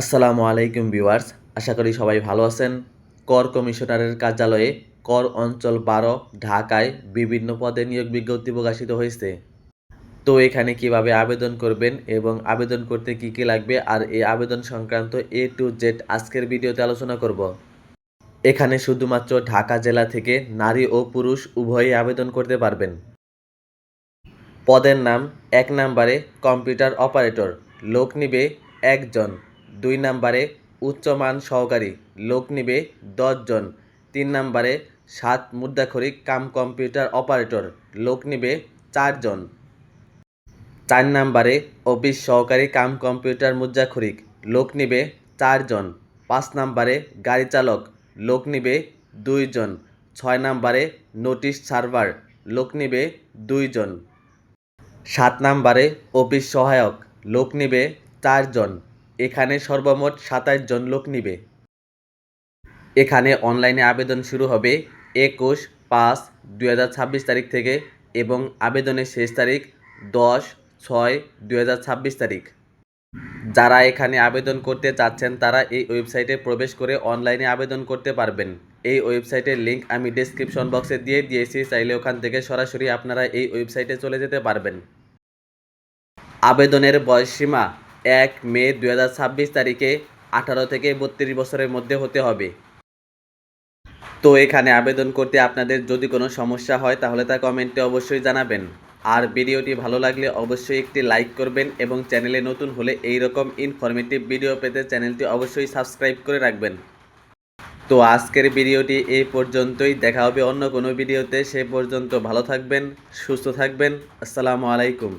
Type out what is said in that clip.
আসসালামু আলাইকুম ভিউয়ার্স, আশা করি সবাই ভালো আছেন। কর কমিশনারের কার্যালয়ে কর অঞ্চল 12 ঢাকায় বিভিন্ন পদে নিয়োগ বিজ্ঞপ্তি প্রকাশিত হয়েছে। তো এখানে কিভাবে আবেদন করবেন এবং আবেদন করতে কি কি লাগবে আর এই আবেদন সংক্রান্ত A to Z আজকের ভিডিওতে আলোচনা করব। এখানে শুধুমাত্র ঢাকা জেলা থেকে নারী ও পুরুষ উভয়ই আবেদন করতে পারবেন। পদের নাম: 1 নম্বরে কম্পিউটার অপারেটর, লোক নিবে 1 জন। 2 নম্বরে উচ্চমান সহকারী, লোক নিবে 10 জন। 3 নম্বরে 7 মুদ্রাক্ষরিক কাম কম্পিউটার অপারেটর, লোক নিবে 4 জন। 4 নম্বরে অফিস সহকারী কাম কম্পিউটার মুদ্রাক্ষরিক, লোক নিবে 4 জন। 5 নম্বরে গাড়ি চালক, লোক নিবে 2 জন। 6 নম্বরে নোটিশ সার্ভার, লোক নিবে 2 জন। 7 নম্বরে অফিস সহায়ক, লোক নিবে 4 জন। এখানে সর্বমোট 27 জন লোক নিবে। এখানে অনলাইনে আবেদন শুরু হবে 21/5/2026 তারিখ থেকে এবং আবেদনের শেষ তারিখ 10/6/2026 তারিখ। যারা এখানে আবেদন করতে চাচ্ছেন তারা এই ওয়েবসাইটে প্রবেশ করে অনলাইনে আবেদন করতে পারবেন। এই ওয়েবসাইটের লিঙ্ক আমি ডেসক্রিপশন বক্সে দিয়ে দিয়েছি, চাইলে ওখান থেকে সরাসরি আপনারা এই ওয়েবসাইটে চলে যেতে পারবেন। আবেদনের বয়সসীমা 1 মে 2026 তারিখে 18 থেকে 32 বছরের মধ্যে হতে হবে। তো এখানে আবেদন করতে আপনাদের যদি কোনো সমস্যা হয় তাহলে তা কমেন্টে অবশ্যই জানাবেন। আর ভিডিওটি ভালো লাগলে অবশ্যই একটি লাইক করবেন এবং চ্যানেলে নতুন হলে এই রকম ইনফরমেটিভ ভিডিও পেতে চ্যানেলটি অবশ্যই সাবস্ক্রাইব করে রাখবেন। তো আজকের ভিডিওটি এই পর্যন্তই, দেখা হবে অন্য কোনো ভিডিওতে। সে পর্যন্ত ভালো থাকবেন, সুস্থ থাকবেন। আসসালামু আলাইকুম।